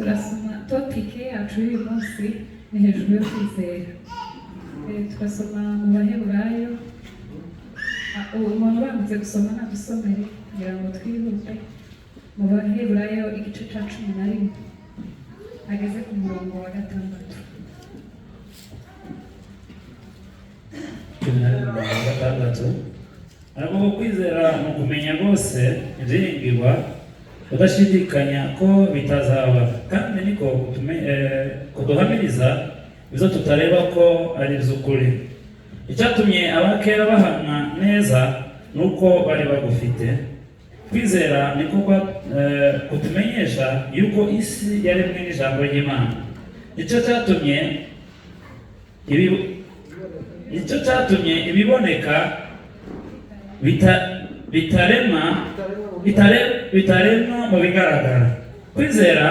turasoma topike yacu y'uyu munsi ni hejuru yo kwizera. Twasoma mu Baheburayo, umuntu bambutse gusoma nadusomere kugira ngo twihute. Mu Baheburayo igice cya 11 ageze ku murongo wa 6. 6 ariko kwizera mu kumenya rwose ibyiringirwa udashidikanya ko bitazaba, kandi niko kuduhamiriza ibyo tutareba ko ari iby'ukuri. Icyatumye abakera bahamwa neza nuko bari bagufite. Kwizera niko kutumenyesha yuko isi yaremwe n'ijambo ry'Imana. Nicyo cyatumye ibiboneka bitaremwa mu bigaragara. Kwizera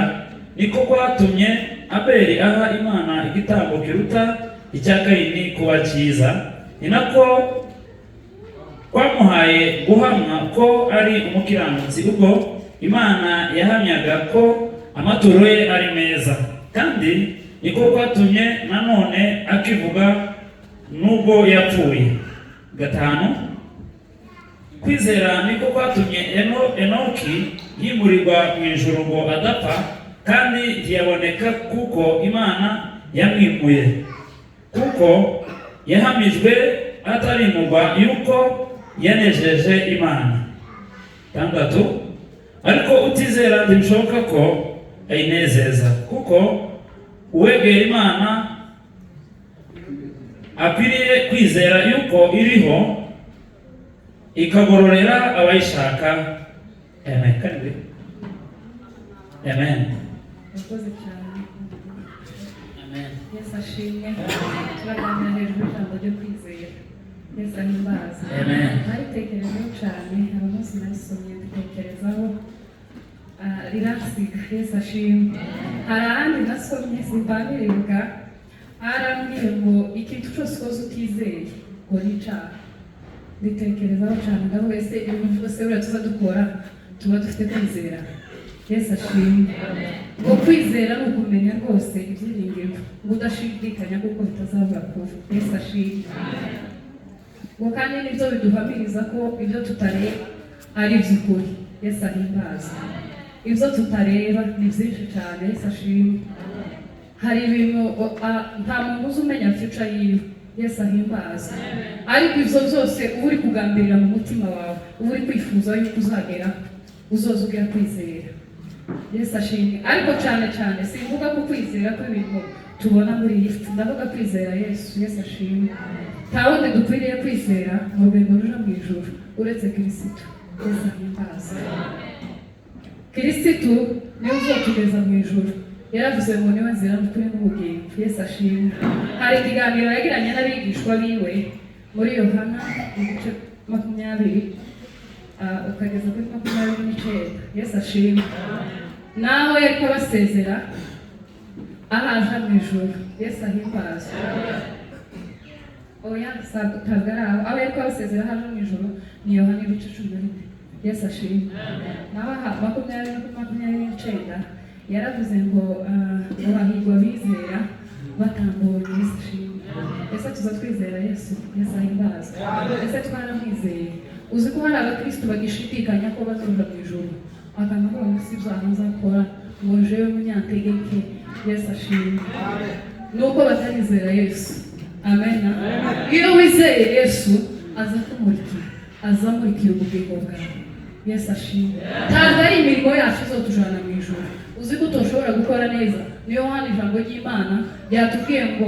niko kwatumye Abeli aha Imana igitambo kiruta icya Kayini kuba cyiza, ni nako kwamuhaye guhamwa ko ari umukiranutsi ubwo Imana yahamyaga ko amaturo ye ari meza, kandi niko kwatumye nanone akivuga nubwo yapfuye. 5 kwizera niko kwatumye Enoki yimurirwa mu ijuru ngo adapfa, kandi ntiyaboneka kuko Imana yamwimuye, kuko yahamijwe atarimurwa yuko yanejeje Imana. 6 ariko utizera ntibishoboka ko ayinezeza, kuko uwegera Imana akwiriye kwizera yuko iriho ikagororera abayishaka. Amen. Amen. Amen. Yesu ashimwe. Turaganira hejuru y'ijambo ryo kwizera. Yesu ahimbaza. Amen. Naritekerejeho cyane, umunsi narisomye mbitekerezaho, rirasiga. Yesu ashimwe. Hari ahandi nasomye simbaniribuka, arambwiye ngo ikintu cyose ukoze utizeye ngo ni icyaha. Mbitekerezaho cyane, ndaho wese ibintu byose buriya tuba dukora tuba dufite kwizera. Yesu ashimwe. Ngo kwizera ni ukumenya rwose ibyiringiro, ngo udashidikanya kuko bitazabura kuba. Yesu ashimwe. Ngo kandi nibyo biduhamiriza ko ibyo tutareba ari iby'ukuri. Yesu ahimbaza. Ibyo tutareba ni byinshi cyane. Yesu ashimwe. Hari ibintu nta muntu uzi umenya future yiwe. Yesu ahimbaza. Ariko ibyo byose uba uri kugambirira mu mutima wawe, uba uri kwifuza yuko uzagera, uzoza ugira kwizera. Yesu ashimwe. Ariko cyane cyane simvuga ko kwizera kw'ibintu tubona muri iyi si, ndavuga kwizera Yesu. Yesu ashimwe. Nta wundi dukwiriye kwizera mu rugendo ruja mu ijuru uretse Kirisitu. Yesu ahimbaza. Kirisitu niwe uzotugeza mu ijuru. Yaravuze ngo niwe nzira n'ukuri n'ubugingo. Yesu ashimwe. Hari ikiganiro yagiranye n'abigishwa biwe muri Yohana igice 20 ukageza kuri 29. Yesu ashimwe. Naho yari kubasezera ahaja mu ijuru. Yesu ahimbaza. Oya sabutagara aho yari kubasezera ahaja mu ijuru ni Yohana igice 11. Yesu ashimwe. Naho 29 yaravuze ngo bahigwa bizera batambonye. Yesu ashimwe. Ese tuza twizera Yesu. Yesu ahimbaza. Ese twaramwizeye. Uzi ko hari abakristo bagishidikanya ko bazoja mu ijuru, akanabona si ibyaha nzakora ngo jewe munyantegeke. Yesu ashimwe. Nuko batarizera Yesu. Amen. Iyo wizeye Yesu azamurikira ubugingo bwawe. Yesu ashimwe. Ntabwo ari imirimo yacu izotujana mu ijuru. Uzi ko utoshobora gukora neza. Niyo hano ijambo ry'Imana ryatubwiye ngo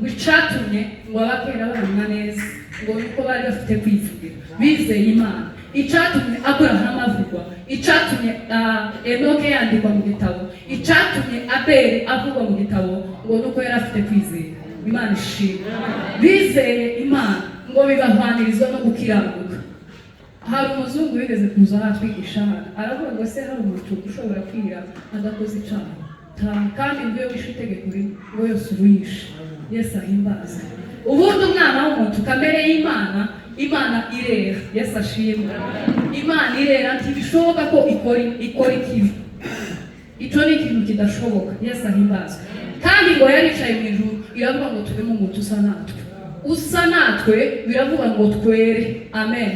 icatumye ngo abakera bamenya neza ngo nuko bari bafite kwivugira, bizeye Imana. Icatumye Aburahamu avugwa, icatumye Enoke yandikwa mu gitabo, icatumye Abeli avugwa mu gitabo ngo nuko yari afite kwizera. Imana ishimwe. Bizeye Imana ngo bibahwanirizwa no gukiranuka. Hari umuzungu wigeze kuza atwigisha hano, aravuga ngo se hari umuntu ushobora kwira adakoze icyaha? Kandi ngo iyo wishe itegeko ngo yose uruyishe. Yesu ahimbaza. Ubundi umwana w'umuntu kamere y'Imana, Imana irera. Yesu ashimwe. Imana irera ntibishoboka ko ikora ikibi. icyo ni ikintu kidashoboka. Yesu ahimbazwe. Kandi ngo yaricaye mu ijuru, iravuga ngo tubemo umuntu usa natwe, biravuga ngo twere. Amen.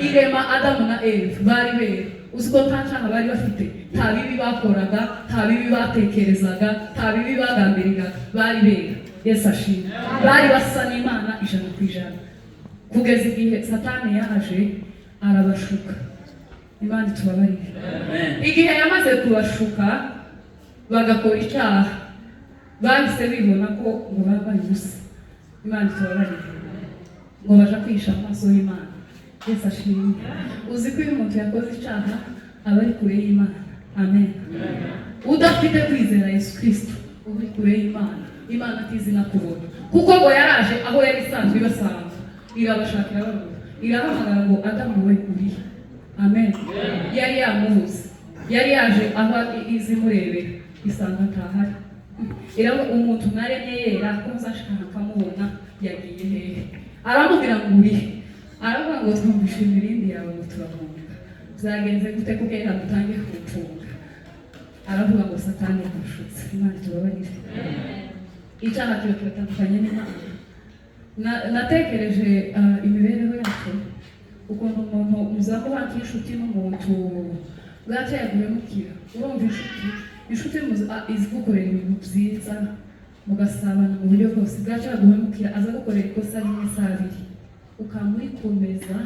Irema Adamu na Eva bari bera. Uziko nta cyaha bari bafite, nta bibi bakoraga, nta bibi batekerezaga, nta bibi bagambiriraga, bari bera. Yesu ashimwe. Bari basa n'Imana 100%. Kugeza igihe Satani yaje arabashuka. Imana tubabarire. Igihe yamaze kubashuka bagakora icyaha, bahise bibona ko ngo babaye ubusa. Imana tubabarire. Ngo baje kwisha amaso y'Imana. Yesu ashimwe. Uzi ko iyo umuntu yakoze icyaha aba ari kure y'Imana. Amen. Udafite kwizera Yesu Kristo uri kure y'Imana. Imana atizi nakubona. Kuko ngo yaraje aho yari isanzwe ibasanga, irabashakira barabona, irahamagara ngo Adamu we uri. Amen. Yari yamubuze, yari yaje aho izimurebera, isanga atahari. Iravuga umuntu naremye yera ko nzashikana akamubona yagiye hehe. Aramubwira ngo uri. Aravuga ngo twumvishe imirindi yawe ngo turahunga. Byagenze gute kugera dutangiye kufunga. Aravuga ngo Satani yamushutse. Imana tubabarire. Icyaha cyo kiratandukanye n'Imana. Natekereje imibereho yacu, ukuntu umuntu muzamuha nk'inshuti n'umuntu bwaca yaguhemukira. Urumva inshuti izi gukorera ibintu byiza, mugasabana mu buryo bwose. Bwaca yaguhemukira aza gukorera ikosa rimwe saa abiri, ukamurikomeza,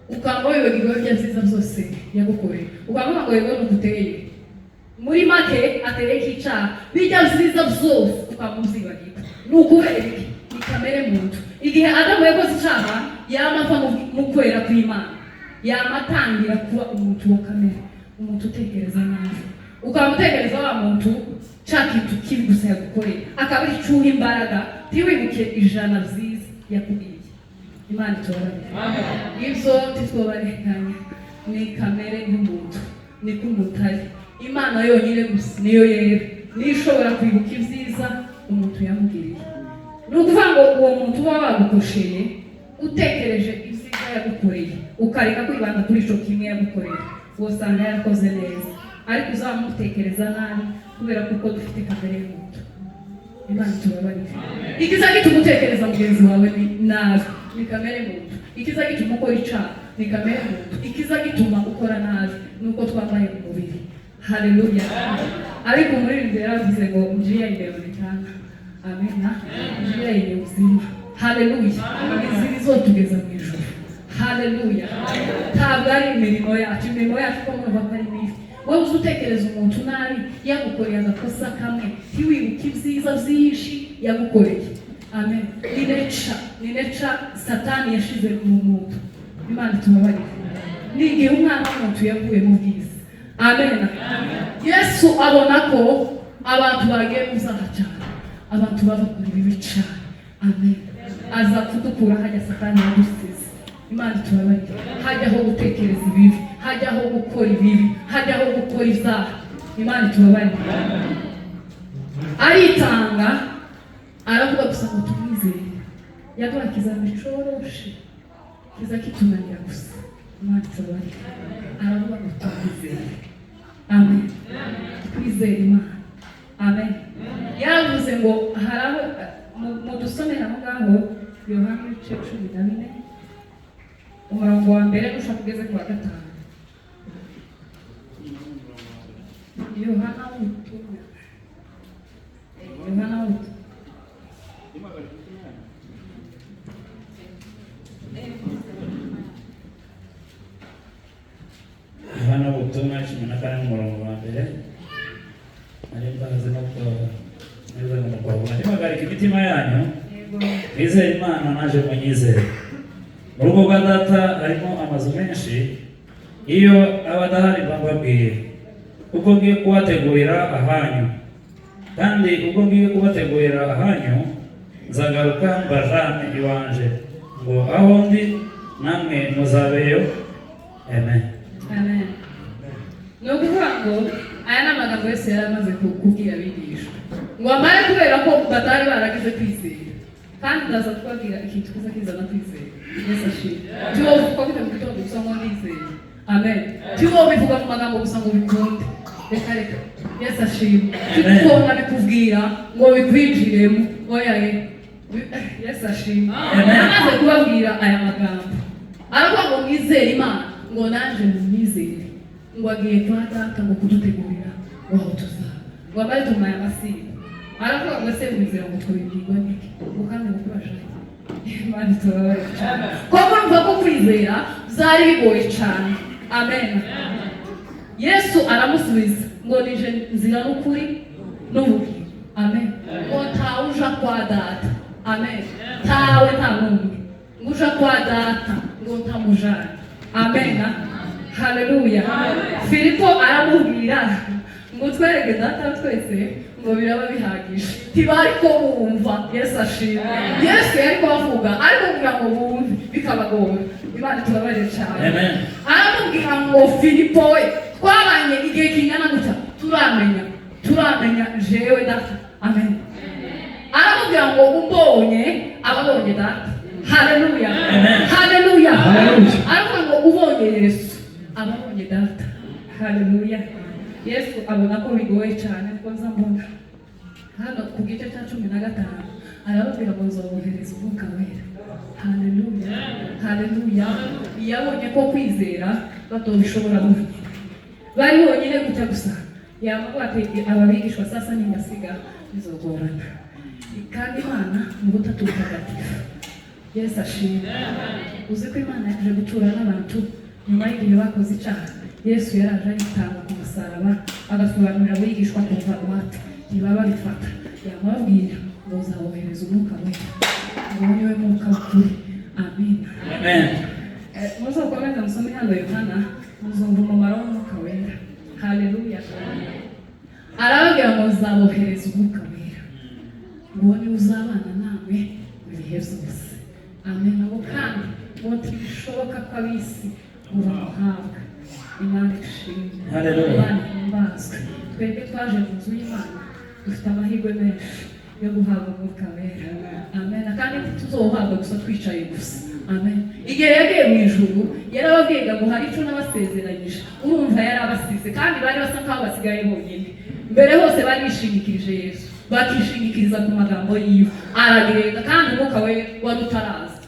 ukamwoyoga ibyo byiza byose yagukorera, ukamuha ngo yego n'uguteye muri make ateye k'icyaha, bijya byiza byose ukamuzibagirwa. Ni ukubera iki? Ni kamere muntu. Igihe Adamu yakoze icyaha yamava mu kwera kw'Imana, yamatangira kuba umuntu wa kamere, umuntu utekereza nabi. Ukamutekereza wa muntu cya kintu kibi gusa yagukoreye, akaba ari cyuha imbaraga, ntiwibuke 100 byiza yakubwiye. Imana itubabarire. Ibyo titwobarenganya ni kamere y'umuntu, ni kumutari. Imana yonyine gusa niyo yera, niyo ishobora kwibuka ibyiza umuntu yamugiriye. Ni ukuvuga ngo uwo muntu uba wagukosheye utekereje ibyiza yagukoreye, ukareka kwibanda kuri icyo kimwe yagukoreye, usanga yarakoze neza. Ariko uzamutekereza nabi kubera kuko dufite kamere y'umuntu. Imana tubabarire. Ikiza gituma utekereza mugenzi wawe nabi ni kamere y'umuntu. Ikiza gituma ukora icyaha ni kamere y'umuntu. Ikiza gituma ukora nabi nuko twambaye umubiri. Haleluya. Ariko umuririmbyi yaravuze ngo njia imeonekana. Amen. Njia yenye uzima. Haleluya. Zilizotugeza mu ijuru. Haleluya. Ntabwo ari imirimo yacu. Imirimo yacu ko mwumva ko ari mibi. Wowe uzutekereza umuntu nabi yagukoreye agakosa kamwe, ntiwibuke ibyiza byinshi yagukoreye. Amen. Ni neca Satani yashize mu muntu. Imana tubabarire. Ni igihe umwana w'umuntu yavuye mu bwiza. Amen. Yesu abona ko abantu bagiye kuzaha cyane, abantu babakora ibibi cyane. Amen. Aza kudukura hajya Satani yadusize. Imana tubabarire. Hajyaho gutekereza ibibi, hajyaho gukora ibibi, hajyaho gukora ibyaha. Imana tubabarire. Aritanga, aravuga gusa ngo tumwizere. Yaduha ikizamini coroshe, kiza kitunanira gusa. Imana tubabarire. Aravuga ngo tumwizere. Amen. Twizere Imana. Amen. Yavuze ngo haraho mu dusomera aho ngaho Yohana 14 umurongo wa mbere ushaka kugeze ku wa 5. Yohana ubutumwa. Yohana ubutumwa. Yohana ubutumwa 14 umurongo wa mbere. Arimbaza no kwa nibagarika imitima yanyu, mwizere Imana naje munyizere. Mu rugo rwa data harimo amazu menshi, iyo abadahari mbabwiye, ubwo ngiye kubategurira ahanyu. Kandi ubwo ngiye kubategurira ahanyu, nzagaruka mbajane iwanje, ngo aho ndi namwe muzabeyo. Amen. Amen. Ni ukuvuga ngo aya ni amagambo yose yari amaze kubwira abigisha ngo amare kubera ko batari baragize kwizera. Kandi ndaza kubabwira ikintu kiza kizana kwizera. Yesu ashimwe. Tiwo uvuga ko mu gitondo gusa ngo ndizeye. Amen. Tiwo bivuga mu magambo gusa ngo bikunde. Reka Yesu ashimwe. Tukubona bikubwira ngo bikwinjiremo. Oya Yesu ashimwe. Amaze kubabwira aya magambo aravuga ngo mwizere Imana, ngo naje mwizere, ngo agiye kwa Data ngo kudutegurira aho tuzaba, ngo abari tumaye amasigo. Aravuga ngo se mwizera ngo twibwirwa n'iki, ngo kandi ngo kubashaka Imana tubabaye cyane. Kuko mva ko kwizera byari bigoye cyane. Amen. Yesu aramusubiza ngo nije nzira n'ukuri n'ubugingo. Amen. Ngo ntawe uja kwa Data. Amen. Ntawe nta n'umwe ngo uja kwa Data ngo ntamujana. Amen. Haleluya. Filipo aramubwira ngo twereke Data twese ngo biraba bihagije. Ntibari ko bumva. Yesu ashimwe. Yesu yari kubavuga ariko kugira ngo bumve bikabagora. Imana tubabarire cyane. Amen. Aramubwira ngo Filipo we, twabanye igihe kingana gutya, turamenya jewe Data. Amen. Aramubwira ngo umbonye ababonye Data. Haleluya. Haleluya. Aravuga ngo ubonye Yesu ababonye Data. Haleluya. Yesu abona ko bigoye cyane ko nzambona hano ku gice cya 15 arababwira ngo nzobohereza Umwuka Wera. Haleluya. Haleluya. Yabonye ko kwizera batobishobora gute, bari bonyine gutya gusa. Yamavuga ati ababigishwa sasa ningasiga bizogorana, kandi Imana mu butatu butagatifu. Yesu ashimwe. Uzi ko Imana yaje gutura n'abantu nyuma y'igihe bakoze icyaha. Yesu yaraje yitanga ku musaraba agasobanurira abigishwa kuva iwatu ntibaba bifata. Yamabwira ngo uzabohereza Umwuka Wera, ngo niwe mwuka w'ukuri. Amen. Amen. Muzokomeza musome hano Yohana muzumva umumaro w'Umwuka Wera. Haleluya. Arababwira ngo uzabohereza Umwuka Wera, ngo niwe uzabana nawe ibihe byose. Amen. Abo kandi ngo ntibishoboka ko ab'isi ngo bamuhabwa. Imana ishimwe. Haleluya. Imana ihimbazwe. Twebwe twaje mu nzu y'Imana dufite amahirwe menshi yo guhabwa Umwuka Wera. Amen. Kandi tuzohabwa gusa twicaye gusa. Amen. Igihe yagiye mu ijuru yarababwiye ngo hari icyo nabasezeranyije. Urumva yarabasize kandi bari basa nkaho basigaye bonyine. Mbere hose bari bishingikirije Yesu, bakishingikiriza ku magambo yiwe. Aragenda kandi Umwuka we wari utaraza.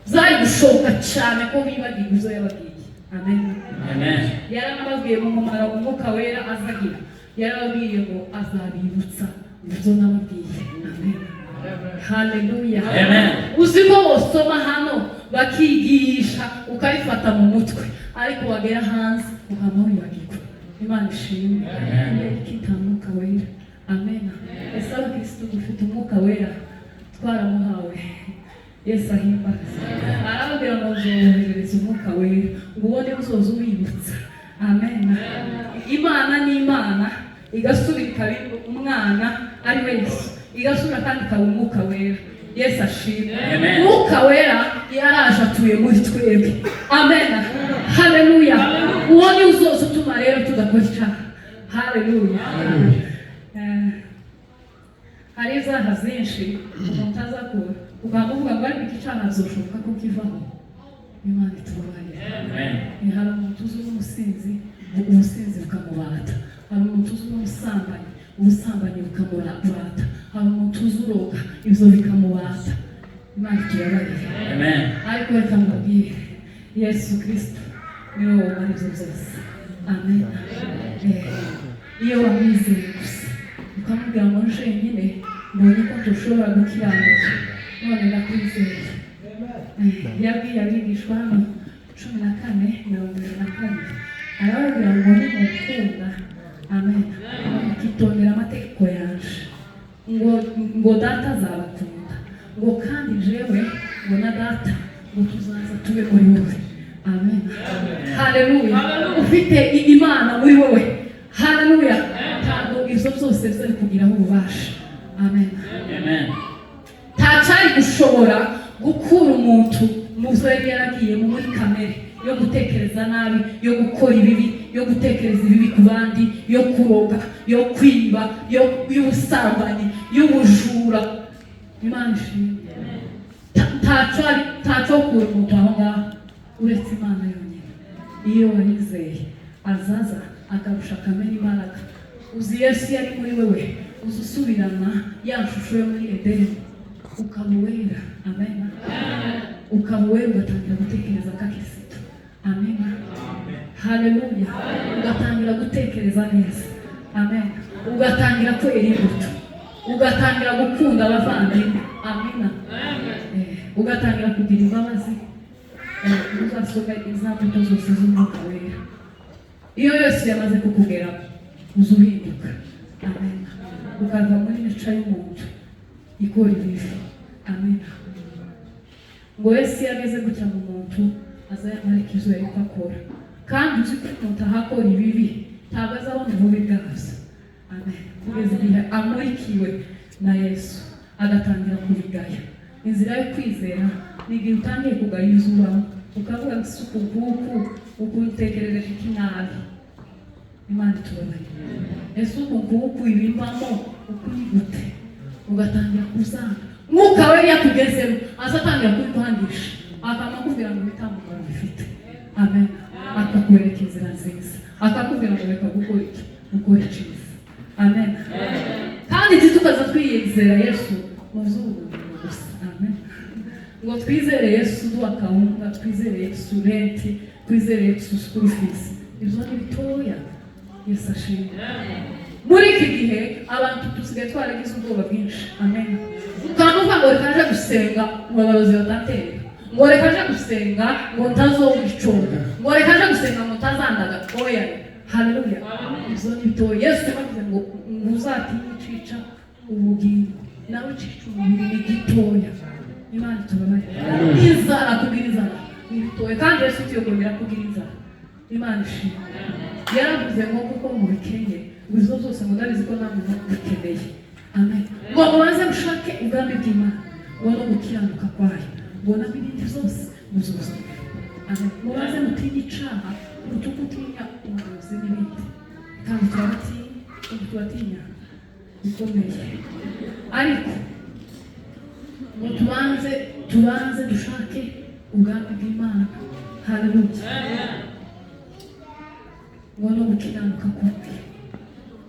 Zari gushoboka cyane ko bibagiwe ibyo yababwiye. Amen. Amen. Yaranababwiye mu mumaro Umwuka Wera azagira. Yarababwiye ngo azabibutsa ibyo nababwiye. Amen. Haleluya. Amen. Uzi ko bosoma hano bakigisha ukabifata mu mutwe ariko wagera hanze ukamwibagirwa. Imana ishimwe. Kita Umwuka Wera. Amen. Ese Kristo dufite Umwuka Wera twaramuhawe. Yesu ahimbaza. Arababwira ngo uzohereza Umwuka Wera, ngo ubone uzoza ubibutsa. Amen. Imana ni Imana igasubira ikaba umwana ari we Yesu, igasubira kandi ikaba Umwuka Wera. Yesu ashimwe. Umwuka Wera yaraje atuye muri twebwe. Amen. Haleluya. Uwo ni uzoza utuma rero tudakora icyaha. Haleluya. Hari izaha zinshi umuntu azakura ukamuvuga ngo ariko iki cyaha azoshoboka ko kivaho. Imana itubabarire. Amen. Hari umuntu uzi umusinzi, umusinzi bukamubata. Hari umuntu uzi umusambanyi, ubusambanyi bukamubata. Hari umuntu uzi uroga, ibyo bikamubata. Imana itubabarire. Amen. Ariko reka mbabwire Yesu Kristo niwe wumva ibyo byose. Amen. Iyo wamwizeye gusa ukamubwira ngo njyenyine mbonye ko dushobora gukiranuka, none ndakwizeye. Yabwiye abigishwa hano 14:22 arababwira ngo nimukunda. Amen. Mukitondera amategeko yanje, ngo Data azabakunda, ngo kandi jewe ngo na Data ngo tuzaza tube muri wowe. Amen. Haleluya. Ufite Imana muri wowe. Haleluya. Ntabwo ibyo byose bizari kugiraho ububasha. Amen. Amen. Ntacari gushobora gukura umuntu mu byo yari yaragiyemo muri kamere yo gutekereza nabi, yo gukora ibibi, yo gutekereza ibibi ku bandi, yo kuroga, yo kwiba, y'ubusambanyi, y'ubujura. Imana ishimwe. Ntacyo gukura umuntu aho ngaho uretse Imana yonyine. Iyo wayizeye azaza akarusha akamenya imbaraga uzi Yesu yari muri wewe, uzi usubirana ya shusho yo muri Edeni, ukamuwera. Amen. Ukamuwera ugatangira gutekereza kakisito. Amen. Haleluya. Ugatangira gutekereza neza. Amen. Ugatangira kwera imbuto, ugatangira gukunda abavandimwe. Amina. Ugatangira kugira imbabazi. Uzasohoka iza mbuto zose z'umwuka wera. Iyo yose yamaze kukugera, uzuhinduka. Amen. Ukava muri mico y'umuntu ikora ibibi. Amen. Ngo Yesu yageze gutya mu muntu azayamara izo yari akora, kandi uzi ko umuntu ahakora ibibi ntabwo azabona ububi bwazo. Amen. Kugeza igihe amurikiwe na Yesu agatangira kubigaya. Inzira yo kwizera ni igihe utangiye kugaya izuba, ukavuga ngo isuku kuku ukutekerereje ikinabi. Imana itubabarire. Yesu kuku ibimbamo ukuyigute, ugatangira kuzanga. Mwuka we yakugezemo azatangira kubikwangisha, akamubwira ngo bitamugara bifite. Amen. Akakwereka inzira nziza, akakubwira ngo reka gukora iki, gukora icyiza. Amen. Kandi tukaza twiyizera Yesu mu zuba gusa. Amen. Ngo twizere Yesu duakahunga, twizere Yesu renti, twizere Yesu school fees. Ibyo ni bitoya. Yesu ashimwe. Muri iki gihe abantu dusigaye twaragize ubwoba bwinshi. Amen. Ukanuva ngo rekaje gusenga ngo abarozi batatera, ngo rekaje gusenga ngo ntazowicunga, ngo rekaje gusenga ngo ntazandaga. Oya. Haleluya. Ibyo ni bitoya. Yesu yavuze ngo muzatinye cica ubugingo, nawe cica umubiri ni gitoya. Imana itubabarire. Inzara kugira inzara ni bitoya, kandi Yesu tuyogomera kugira inzara. Imana ishimwe. Yaravuze ngo kuko mu bikenye bizo zose ngo ndabizi ko namwe mukeneye. Amen. Ngo mubanze mushake ubwami bw'Imana, ngo no gukiranuka kwayo, ngo n'ibindi byose muzuzuzwe. Amen. Mubanze mutinye icaha, mutukutinya umurozi n'ibindi. Kandi turatinya bikomeye. Ariko ngo tubanze dushake ubwami bw'Imana. Haleluya. Ngo no gukiranuka kwayo.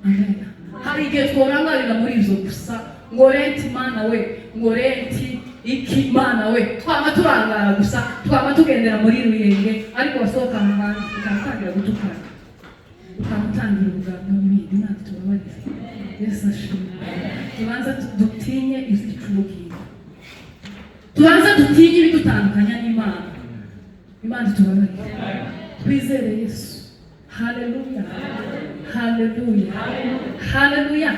Amen. Hari igihe tworangarira muri izo gusa, ngo renti Imana we, ngo renti iki Imana we, twama turangara gusa, twama tugendera muri ruyenge, ariko wasohoka hanze ukatangira gutukana, ukamutangira ubuganga n'ibindi. Imana itubabarire. Yesu ashimwe. Tubanza dutinye izicubugingo, tubanza dutinye ibidutandukanya n'Imana. Imana itubabarire. Twizere Yesu. Haleluya. Haleluya. Haleluya.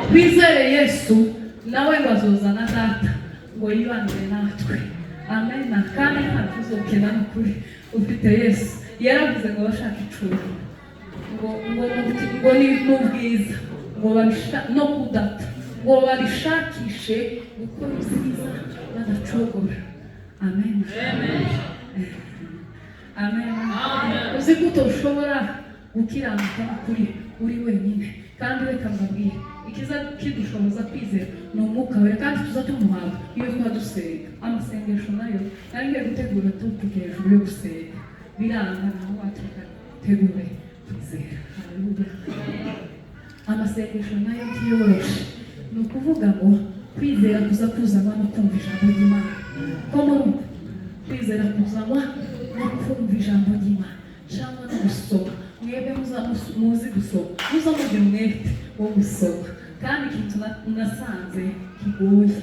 Twizere Yesu nawe bazozana data ngo yibanire natwe. Amen. Kandi ntabwo uzokena n'ukuri ufite Yesu. Yaravuze ngo bashaka icuru, ngo ni n'ubwiza, ngo no kudata, ngo babishakishe gukora ibyiza badacogora. Amen. Amen. Uzi ko utoshobora gukiranuka kuri uri wenyine, kandi reka mbabwire ikiza kidushoboza kwizera ni umwuka wera, kandi tuza tumuhabwa iyo twadusenga. Amasengesho nayo nari ngiye gutegura topic hejuru yo gusenga, biranga naho wategure kwizera. Haleluya. Amasengesho nayo ntiyoroshe, ni ukuvuga ngo kwizera kuza kuzanwa no kumva ijambo ry'Imana. Ko muri kwizera kuzanwa no kumva ijambo ry'Imana cyangwa no gusoma. Mwebwe muzi gusoma, muzamugira umwete wo gusoma, kandi ikintu nasanze kigoye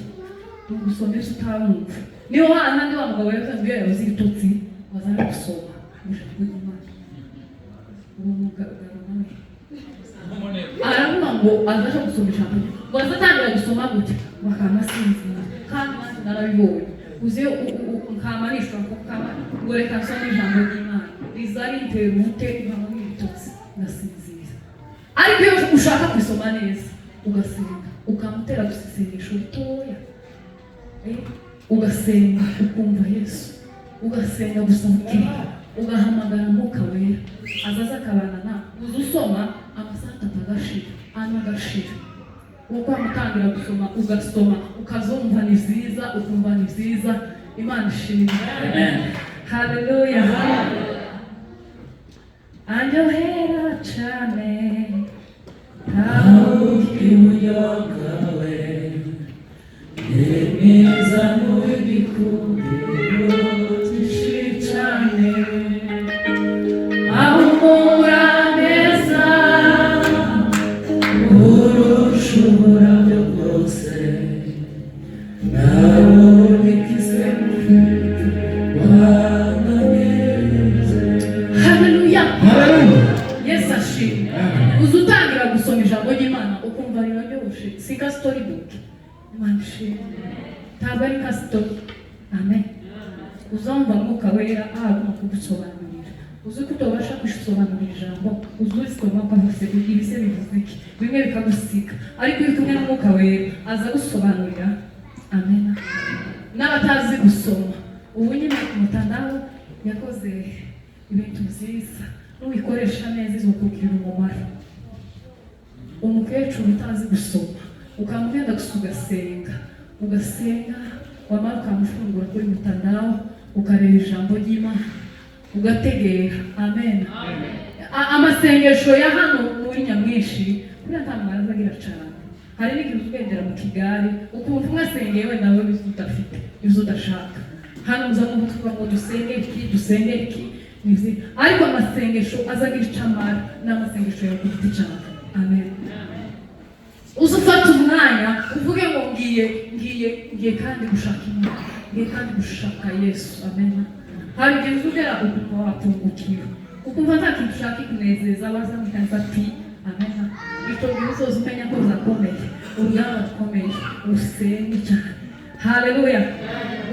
ni ugusomesha utabumva. Niyo hahandi wa mugabo yavuze yabuze ibitotsi wazana gusoma ijambo ry'Imana. Uwo mugabo nawe aravuga ngo azaje gusoma ijambo ry'Imana, ngo azatangira gusoma gutya bakamasinzira, kandi nanjye narabibonye. Uzi nkamanishwa ngo reka nsome ijambo ry'Imana rizari ritera umute nkaba n'ibitotsi ngasinzira. Ariko iyo ushaka kwisoma neza ugasenga, ukamutera gusengesho ritoya, ugasenga ukumva Yesu, ugasenga gusa ukira, ugahamagara Mwuka Wera azaza akabana nawe. Uza usoma amasaha atagashira, anagashira. Uko amutangira gusoma ugasoma ukazumva ni nziza, ukumva ni nziza. Imana ishimwe. Haleluya. Anyohera cyane Tauki uyogawe Nimiza mubikundiro Tishicane Ahumura neza Urushura byo bwose Nawe kisemu Haleluya. Yesu ashimwe. Uzutangira gusoma ijambo ry'Imana ukumva riraryoshye. Si ka storybook. Imana ishimwe. Ntabwo ari ka story. Amen. Uzumva Mwuka Wera agomba kugusobanurira. Uzi ko utabasha kwisobanurira ijambo, uzisoma ukahose ibise bivuze iki. Bimwe bikagusiga. Ariko iyo kumwe n'Umwuka Wera aza gusobanurira. Amen. N'abatazi gusoma. Ubu nyine umutandao yakoze ibintu byiza n'ubikoresha neza izokugira umumaro. Umukecuru utazi gusoma ukamugenda ugasenga wamara ukamufungura kuri mutandao ukareba ijambo ry'Imana ugategera. Amen. Amasengesho ya hano muri Nyamwinshi kuri nta mwaraza agira cyane. Hari n'igihe ugendera mu Kigali ukumva umwasengeye we nawe bizudafite bizudashaka. Hano muzamu tuvuga ngo dusenge iki nizi ariko amasengesho azagira icamara n'amasengesho yo kugiti cyane. Amen. Uzufata umwanya uvuge ngo ngiye kandi gushaka Imana, ngiye kandi gushaka Yesu. Amen. Hari igihe uzugera ukumva wapfungukira ukumva nta kintu ushaka kunezeza abazamukaniza ati amen. Icyo gihe uzoza umenya ko uzakomeye urugamba rukomeye usenge cyane. Haleluya.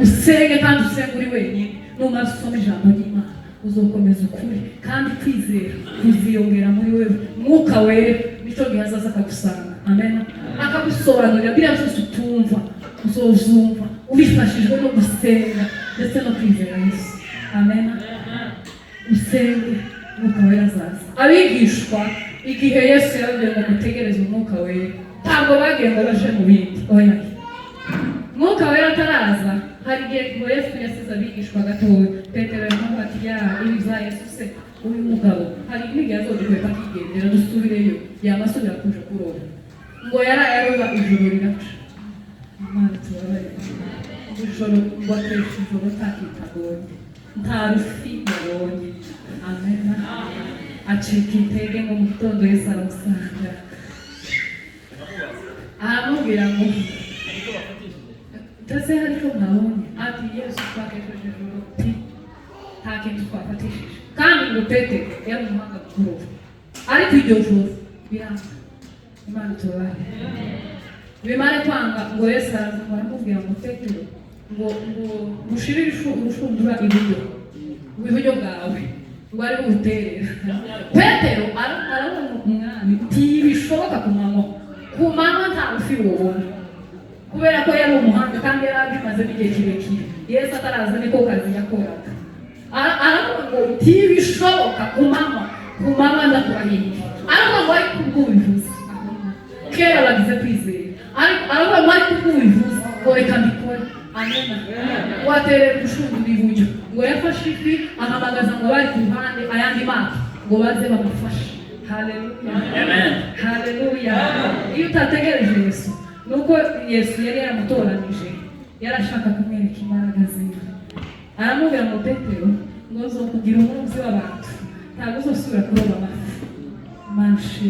Usenge kandi usenge uri wenyine numara usoma ijambo ry'Imana uzokomeza ukuri kandi kwizera kuziyongera muri wewe. Mwuka Wera nicyo gihe azaza akagusanga. Amen. Akagusobanurira biriya byose utumva uzozumva ubifashijwe no gusenga ndetse no kwizera Yesu. Amen. Usenge Mwuka Wera azaza. Abigishwa igihe Yesu yababwiye ngo mutegereze Umwuka Wera ntabwo bagiye ngo baje mu bindi. Oya. Mwuka Wera ataraza hari igihe ngo Yesu yasize abigishwa gatoya. Petero yaravuga ati ibi bya Yesu se uyu mugabo hari n'igihe azodukwepa akigendera dusubireyo yamasubira kuja kuroba ngo yarayaroba ijoro riraca. Imana tubabarire. Ijoro ngo ateshe ijoro ntakitagonye nta rufi yabonye. Amen. Acika intege ngo mu gitondo Yesu aramusanga aramubwira ngo ndetse hari icyo mwabonye ati Yesu twakesheje ijoro nta kintu twafatishije kandi ngo Petero yari umuhanga kuroba ariko iryo joro biranga. Imana tubabarire. Bimare kwanga ngo Yesu araza ngo aramubwira ngo Petero ngo mushirire urushundura iburyo bwawe ngo ari buterera. Petero arabona umwami ntibishoboka ku manywa nta rufi wobona kubera ko yari umuhanga kandi yari abimaze n'igihe kirekire. Yesu ataraza niko kazi yakoraga. Aravuga ngo ntibishoboka ku manywa ndakurahiye. Aravuga ngo ariko ubwubivuze kera bagize kwizera aravuga ngo ariko ubwubivuze ngo reka mbikore. Amen. Waterera urushundura iburyo ngo yafashe ifi ahamagaza ngo bari ku ruhande ayandi mato ngo baze bamufashe. Haleluya. Amen. Haleluya. Iyo utategereje Yesu nuko Yesu yari yaramutoranije yarashaka kumwereka imbaraga ziwe. Aramubwira ngo Petero ngo uzokugira umuzi w'abantu ntabwo uzosubira kuroba amafi. Manshi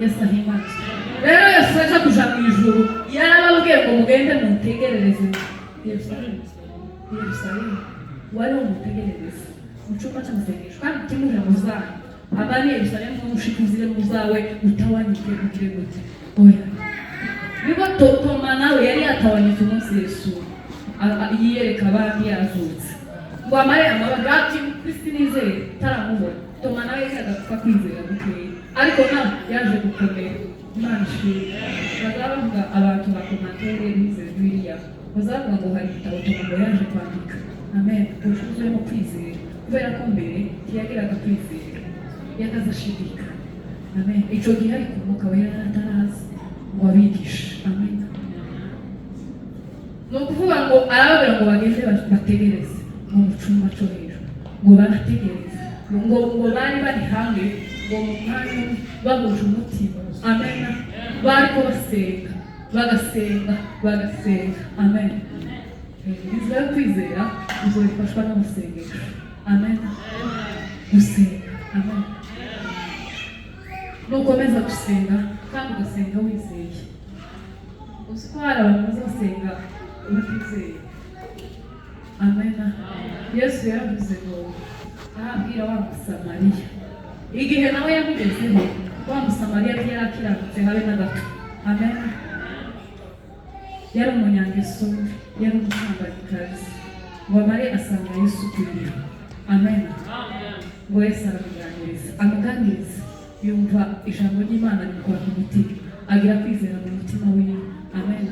Yesu ahimbaze. Rero Yesu aje kuja mu ijuru yarababwiye ngo mugende mutegerereze Yerusalemu. Wari umutegerereze mu cyumba cy'amasengesho kandi kimuje muzawe abari Yerusalemu mushikuzire muzawe utawanyike ugire gute. Oya. Niko Toma nawe yari yatawanyitse umunsi Yesu yiyereka abandi yazutse ngo amare amabaga ati Kristo nizeye taramubona. Toma nawe yari agapfa kwizera gukeya ariko nawe yaje gukomera. Imana ishimwe. Bazavuga abantu bakomatere bize Bibiliya bazavuga ngo hari igitabo Toma ngo yaje kwandika. Amen. Ushuzemo kwizera kubera ko mbere ntiyagiraga kwizera yakazashidika. Amen. Ico gihe ariko Umwuka Wera ataraza ngo abigishe. Amen. No kuvuga ngo arababwira ngo bagende bategereze mu cyumba cyo hejuru ngo barategereze ngo bari bari hamwe ngo mu mwanya bahuje umutima. Amen. Bariko basenga bagasenga. Amen. Inzira yo kwizera uzobifashwa n'amasengesho. Amen. Gusenga. Amen. Nukomeza gusenga kandi ugasenga wizeye. Uzi ko hari abantu bazasenga batizeye. Amen. Yesu yaravuze ngo arabwira wa Musamariya igihe nawe yamugezeho, wa Musamariya yari yarakiranutse habe na gato. Amen. Yari umunyangeso, yari umusambanikazi, ngo amare asanga Yesu ku iriba. Amen. Ngo Yesu amuganiriza yumva ijambo ry'Imana rikora ku mutima, agira kwizera mu mutima wiwe. Amen.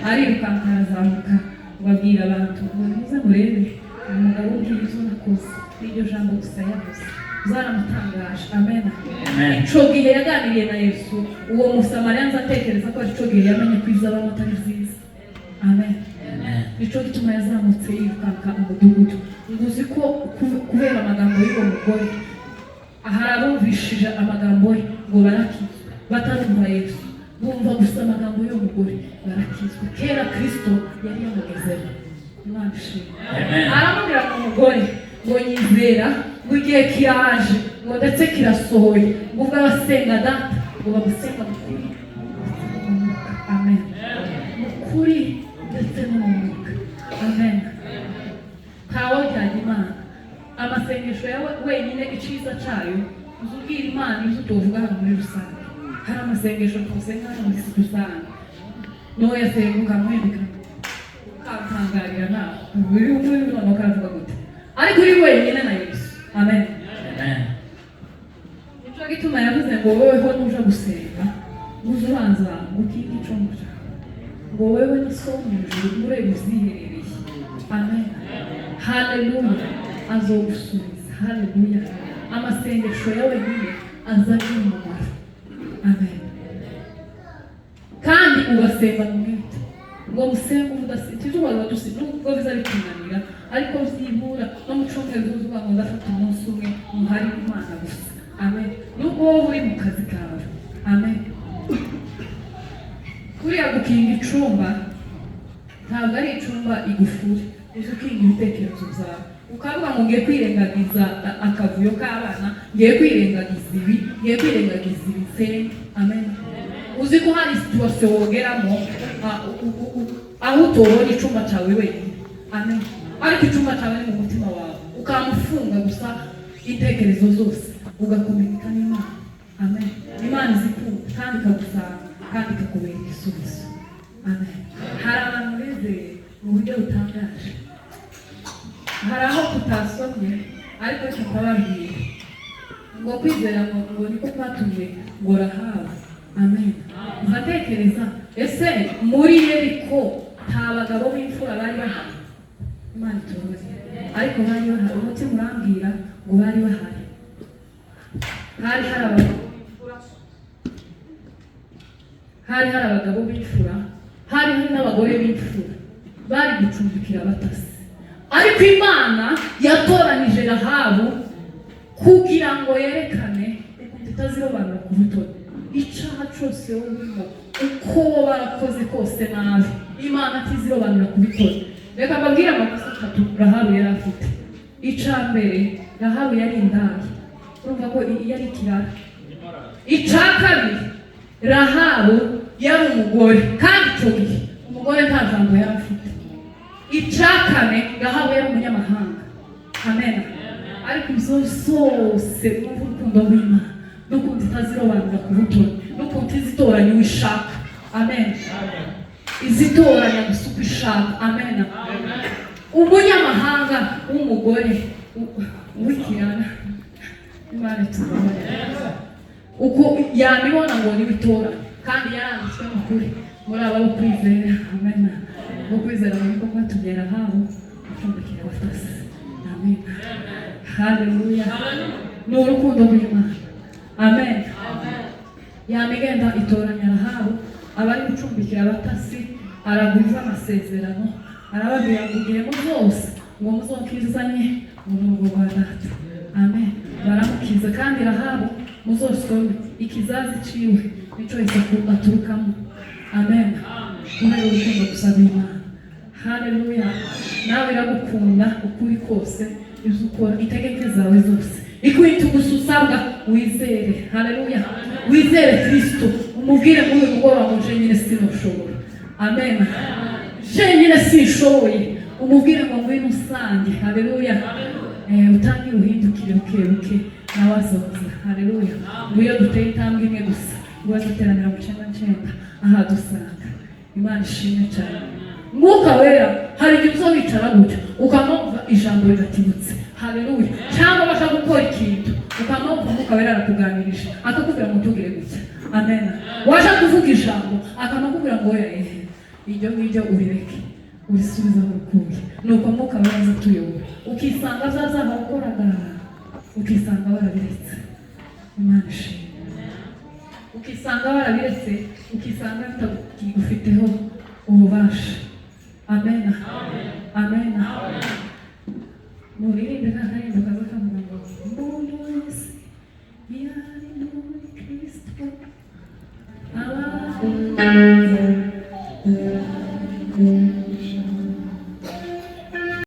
Arirukanka arazamuka ngo abwira abantu ngo muze murebe umugabo ugiye izo nakoze, n'iryo jambo gusa yavuze zaramutangaje. Amen. Ico gihe yaganiriye na Yesu, uwo Musamariya nzatekereza ko ico gihe yamenye ko izabamo atari nziza. Amen. Nico gituma yazamutse yirukanka umudugudu. Nguzi ko kubera amagambo y'uwo mugore aharabumvishije amagambo ye ngo barakizwe, batarumva Yesu, bumva gusa amagambo y'uwo mugore barakizwe. Kera Kristo yari yamugezeho. Imana ishimwe. Aramubwira ngo umugore ngo nyizera ngo igihe kiraje ngo ndetse kirasohoye ngo ubwo abasenga data ngo bamusenga mu kuri. Amen. Mu kuri ndetse no mu mwuka. Amen. Ntawe cyane Imana. Amasengesho yawe wenyine iciza cyayo uzubwira Imana ibyo utovuga hano muri rusange. Hari amasengesho tusenga hano muri rusange n'uwo yasenga ukamwendeka ukatangarira nawe uri umwe n'umuntu ukavuga gute, ariko uri wenyine na Yesu. Amen. Nico gituma yavuze ngo woweho nuja gusenga uze ubanza ukinga icongo cyawe, ngo wewe n'isoni ijuru urebe uziherereye. Amen. Haleluya. Azogusubiza. Haleluya. Amasengesho yawe nyine azagira umumaro. Amen. Kandi ugasenga mu mwete, ngo musenga udasitije ubaza dusi nubwo bizabitunanira, ariko uzibura no mu cyumweru uzuba ngo ndafata umunsi umwe muhari Imana gusa. Amen. Nubwo wowe uri mu kazi kawe. Amen. Kuriya gukinga icumba ntabwo ari icumba igufuri, uzi ukinga ibitekerezo byawe ukavuga ngo ngiye kwirengagiza akavuyo k'abana, ngiye kwirengagiza ibi, ngiye kwirengagiza ibisenge. Amen. Uzi ko hari situation wogeramo aho utobona icumba cyawe wenyine. Amen. Ariko icumba cyawe ni mu mutima wawe, ukamufunga gusa intekerezo zose ugakomunika n'Imana. Amen. Imana izikunda kandi ikagusanga kandi ikakubera igisubizo. Amen. Hari abantu bizeye mu buryo butangaje. Hari aho tutasomye ariko tukababwira ngo kwizera ngo niko kwatumye ngo Rahabu. Amen. Uhatekereza ese muri Yeriko nta bagabo b'imfura bari bahari? Imana itubaze. Ariko bari bahari. Umutima urambwira ngo bari bahari. Hari abagabo b'imfura, hari n'abagore b'imfura bari gucumbikira abatasi. Ariko Imana yatoranije Rahabu kugira ngo yerekane itazirobanura ku butoni. Icaha cyose urimo uko barakoze kose nabi, Imana atizirobanura ku butoni. Reka mbabwire amakosa atatu Rahabu yari afite. Ica mbere, Rahabu yari indaya. Urumva ko yari ikirara. Ica kabiri, Rahabu yari umugore kandi icyo gihe umugore nta jambo yari afite. Ica kane, Rahabu yari umunyamahanga. Amen. Ariko izo zose urukundo rw'Imana n'ukuntu itazirobanura ku butoni, n'ukuntu izitoranya uwishaka. Amen. Izitoranya gusa uko ishaka. Amen. Umunyamahanga w'umugore w'ikirara, Imana itubabarire. Uko yabibona ngo ni bitoranya kandi yaranditswe mu kuri muri aba bo kwizera. Amen. Bo kwizera muri ko kwatumye Rahabu acumbikira abatasi. Amen. Haleluya. Ni urukundo rw'Imana. Amen. Yamigenda itoranya Rahabu abari gucumbikira abatasi, aragwiza amasezerano, arababwira ngo igihe muzose ngo muzokizanye mu rugo rwa data. Amen. Baramukiza kandi Rahabu muzosome ikizazi ciwe nico isaku aturukamo. Amen. Kubera urukundo gusaba Imana. Haleluya. Nawe iragukunda ukuri kose, ibyo ukora itegeke zawe zose. Ikwita gususabwa wizere. Haleluya. Wizere Kristo. Umubwire muri uyu mugoroba ngo je nyine sinoshobora. Amen. Je nyine sinshoboye. Umubwire ngo ngwino usange. Haleluya. Utangiye uhindukire buke nawazoza. Haleluya. Nguyo duteye intambwe imwe gusa. Uwaduteranira mu cyenda aha dusanga. Imana ishimwe cyane. Mwuka wera hari igihe uzobicara gutya ukamwumva ijambo riratibutse. Haleluya. Cyangwa bashaka gukora ikintu ukamwumva Mwuka wera arakuganirije akakubwira ngo tugire gutya. Amen. Waje kuvuga ijambo akanakubwira ngo iryo ngiryo ubireke urisubiza mu rukundo. Nuko Mwuka wera aza tuyobora ukisanga azazaha gukoraga ukisanga warabiretse. Imana ishimwe. Ukisanga warabiretse ukisanga bitagufiteho ububasha. Amen. Amen. Muririmbe n'akarimbo kaza kavuga ngo umuntu wese yari muri Kristo.